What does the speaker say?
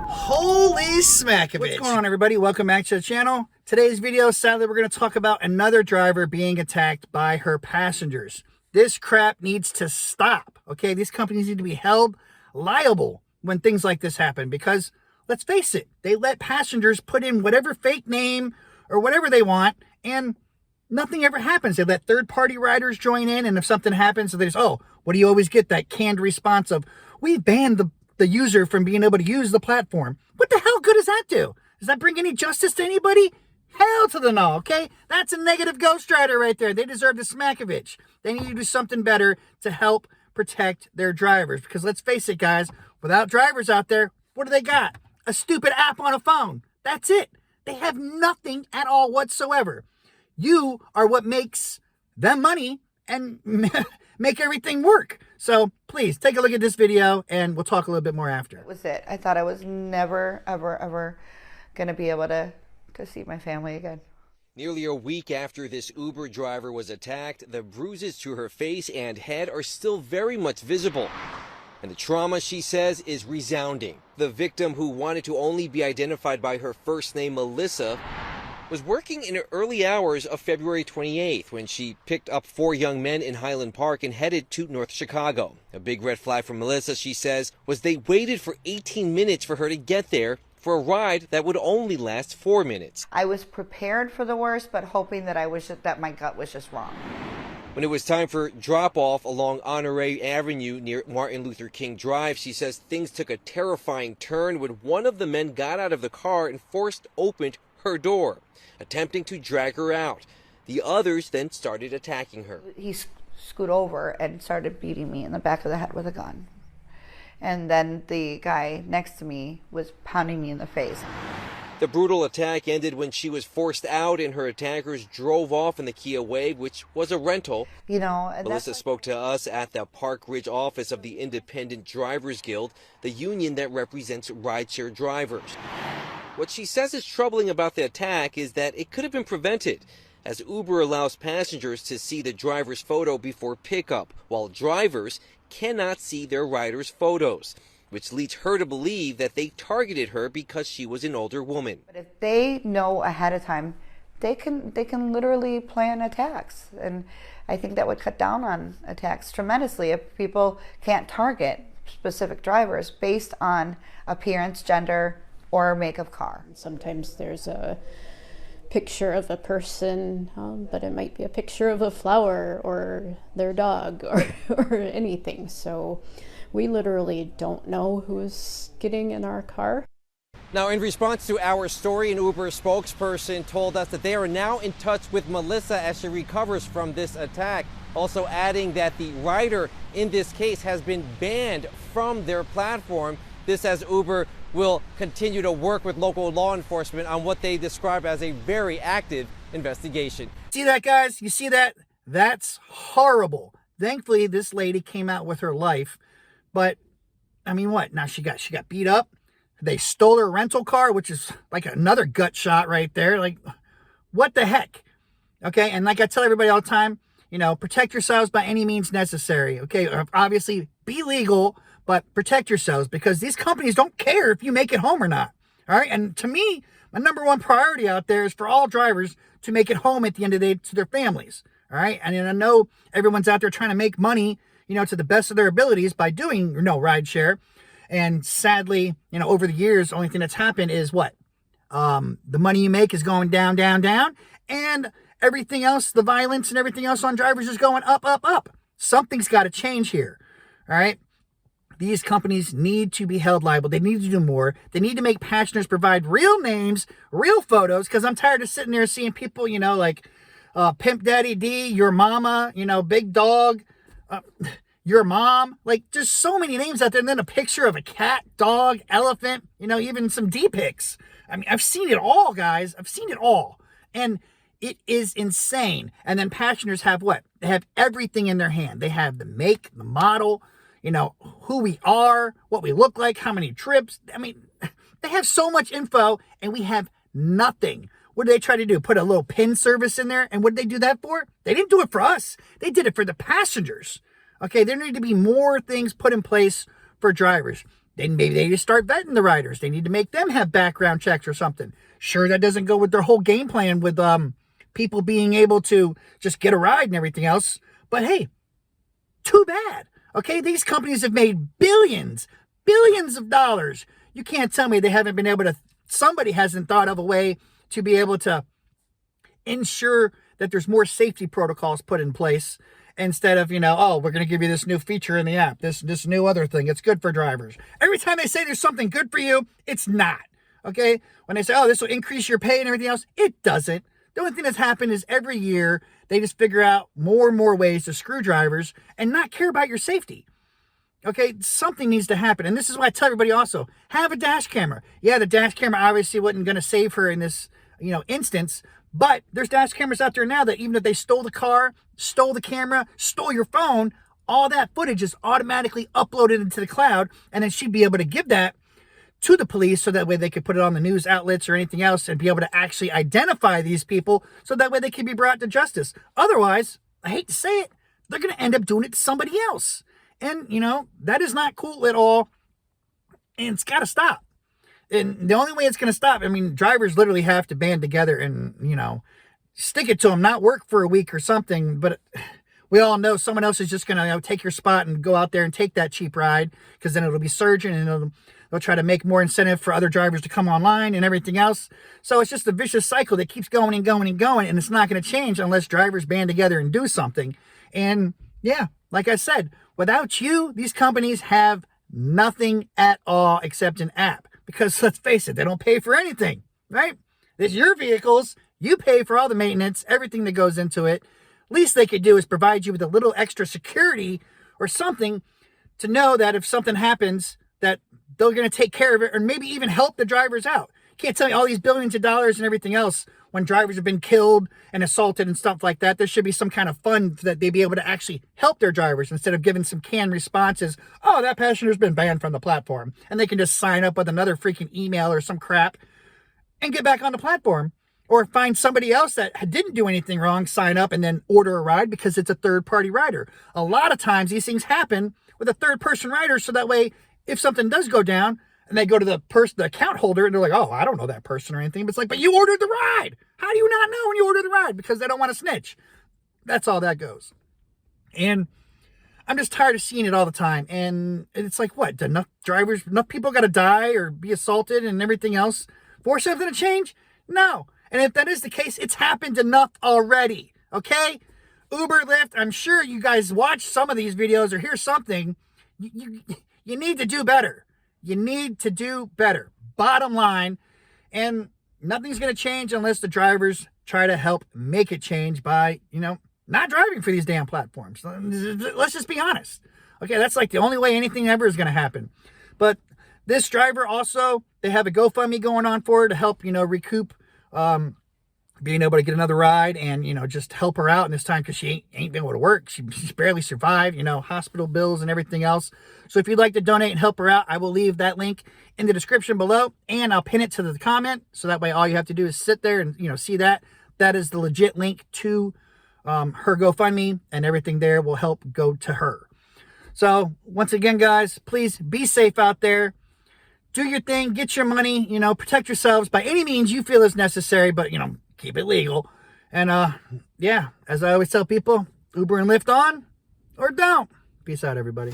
Holy smackovich. What's going on, everybody? Welcome back to the channel. Today's video, sadly, we're going to talk about another driver being attacked by her passengers. This crap needs to stop, okay? These companies need to be held liable when things like this happen because, let's face it, they let passengers put in whatever fake name or whatever they want, and nothing ever happens. They let third-party riders join in, and if something happens, they just, oh, what do you always get? That canned response of, we banned the user from being able to use the platform. What the hell good does that do? Does that bring any justice to anybody? Hell to the no, okay? That's a negative ghostwriter right there. They deserve the smackovich. They need to do something better to help protect their drivers. Because let's face it, guys, without drivers out there, what do they got? A stupid app on a phone. That's it. They have nothing at all whatsoever. You are what makes them money and make everything work. So please take a look at this video and we'll talk a little bit more after. That was it. I thought I was never, ever going to be able to see my family again. Nearly a week after this Uber driver was attacked, the bruises to her face and head are still very much visible. And the trauma, she says, is resounding. The victim, who wanted to only be identified by her first name, Melissa, was working in the early hours of February 28th when she picked up 4 young men in Highland Park and headed to North Chicago. A big red flag for Melissa, she says, was they waited for 18 minutes for her to get there for a ride that would only last 4 minutes. I was prepared for the worst, but hoping that my gut was just wrong. When it was time for drop-off along Honore Avenue near Martin Luther King Drive, she says things took a terrifying turn when one of the men got out of the car and forced open her door, attempting to drag her out. The others then started attacking her. He scooted over and started beating me in the back of the head with a gun. And then the guy next to me was pounding me in the face. The brutal attack ended when she was forced out and her attackers drove off in the Kia Wave, which was a rental. You know, Melissa spoke to us at the Park Ridge office of the Independent Drivers Guild, the union that represents rideshare drivers. What she says is troubling about the attack is that it could have been prevented, as Uber allows passengers to see the driver's photo before pickup, while drivers cannot see their riders' photos, which leads her to believe that they targeted her because she was an older woman. But if they know ahead of time, they can literally plan attacks, and I think that would cut down on attacks tremendously if people can't target specific drivers based on appearance, gender, or make of car. Sometimes there's a picture of a person, but it might be a picture of a flower or their dog or anything. So we literally don't know who's getting in our car. Now, in response to our story, an Uber spokesperson told us that they are now in touch with Melissa as she recovers from this attack, also adding that the rider in this case has been banned from their platform. This as Uber will continue to work with local law enforcement on what they describe as a very active investigation. See that, guys? You see that? That's horrible. Thankfully, this lady came out with her life. But, I mean, what? Now she got beat up. They stole her rental car, which is like another gut shot right there. Like, what the heck? Okay, and like I tell everybody all the time, you know, protect yourselves by any means necessary. Okay, obviously, be legal, but protect yourselves because these companies don't care if you make it home or not. All right, and to me, my number one priority out there is for all drivers to make it home at the end of the day to their families. All right, and I know everyone's out there trying to make money, you know, to the best of their abilities by doing, you know, rideshare. And sadly, you know, over the years, the only thing that's happened is what? The money you make is going down, down, down. And everything else, the violence and everything else on drivers is going up, up, up. Something's got to change here. All right. These companies need to be held liable. They need to do more. They need to make passengers provide real names, real photos, because I'm tired of sitting there seeing people, you know, like Pimp Daddy D, your mama, you know, Big Dog, your mom, like just so many names out there. And then a picture of a cat, dog, elephant, you know, even some D pics. I mean, I've seen it all, guys. I've seen it all. And it is insane. And then passengers have what? They have everything in their hand. They have the make, the model, you know, who we are, what we look like, how many trips. I mean, they have so much info and we have nothing. What did they try to do? Put a little pin service in there? And what did they do that for? They didn't do it for us. They did it for the passengers. Okay, there need to be more things put in place for drivers. then maybe they need to start vetting the riders. They need to make them have background checks or something. Sure, that doesn't go with their whole game plan with people being able to just get a ride and everything else. But hey, too bad. Okay, these companies have made billions of dollars. You can't tell me they haven't been able to, somebody hasn't thought of a way to be able to ensure that there's more safety protocols put in place instead of, oh, we're going to give you this new feature in the app, this new other thing. It's good for drivers. Every time they say there's something good for you, it's not. Okay? When they say, oh, this will increase your pay and everything else, it doesn't. The only thing that's happened is every year they just figure out more and more ways to screw drivers and not care about your safety. Okay, something needs to happen. And this is why I tell everybody also, have a dash camera. Yeah, the dash camera obviously wasn't going to save her in this, instance, but there's dash cameras out there now that even if they stole the car, stole the camera, stole your phone, all that footage is automatically uploaded into the cloud, and then she'd be able to give that to the police so that way they could put it on the news outlets or anything else and be able to actually identify these people so that way they can be brought to justice. Otherwise, I hate to say it, they're going to end up doing it to somebody else. And, that is not cool at all. And it's got to stop. And the only way it's going to stop, drivers literally have to band together and, stick it to them, not work for a week or something. But we all know someone else is just going to take your spot and go out there and take that cheap ride, because then it'll be surging and they'll try to make more incentive for other drivers to come online and everything else. So it's just a vicious cycle that keeps going and going and going. And it's not going to change unless drivers band together and do something. And yeah, like I said, without you, these companies have nothing at all except an app. Because let's face it, they don't pay for anything, right? It's your vehicles. You pay for all the maintenance, everything that goes into it. Least they could do is provide you with a little extra security or something to know that if something happens, that they're going to take care of it or maybe even help the drivers out. You can't tell me all these billions of dollars and everything else when drivers have been killed and assaulted and stuff like that. There should be some kind of fund that they be able to actually help their drivers instead of giving some canned responses. Oh, that passenger's been banned from the platform. And they can just sign up with another freaking email or some crap and get back on the platform. Or find somebody else that didn't do anything wrong, sign up and then order a ride because it's a third-party rider. A lot of times these things happen with a third-person rider, so that way if something does go down and they go to the account holder and they're like, oh, I don't know that person or anything. But it's like, but you ordered the ride. How do you not know when you ordered the ride? Because they don't want to snitch. That's all that goes. And I'm just tired of seeing it all the time. And it's like, what? Enough people got to die or be assaulted and everything else for something to change? No. And if that is the case, it's happened enough already, okay? Uber, Lyft, I'm sure you guys watch some of these videos or hear something. You need to do better. You need to do better. Bottom line. And nothing's going to change unless the drivers try to help make it change by, not driving for these damn platforms. Let's just be honest. Okay, that's like the only way anything ever is going to happen. But this driver also, they have a GoFundMe going on for her to help, recoup being able to get another ride and, just help her out in this time because she ain't been able to work. She's barely survived, hospital bills and everything else. So if you'd like to donate and help her out, I will leave that link in the description below and I'll pin it to the comment. So that way all you have to do is sit there and, see that. That is the legit link to her GoFundMe, and everything there will help go to her. So once again, guys, please be safe out there. Do your thing, get your money, protect yourselves by any means you feel is necessary, but, keep it legal. And, yeah, as I always tell people, Uber and Lyft on or don't. Peace out, everybody.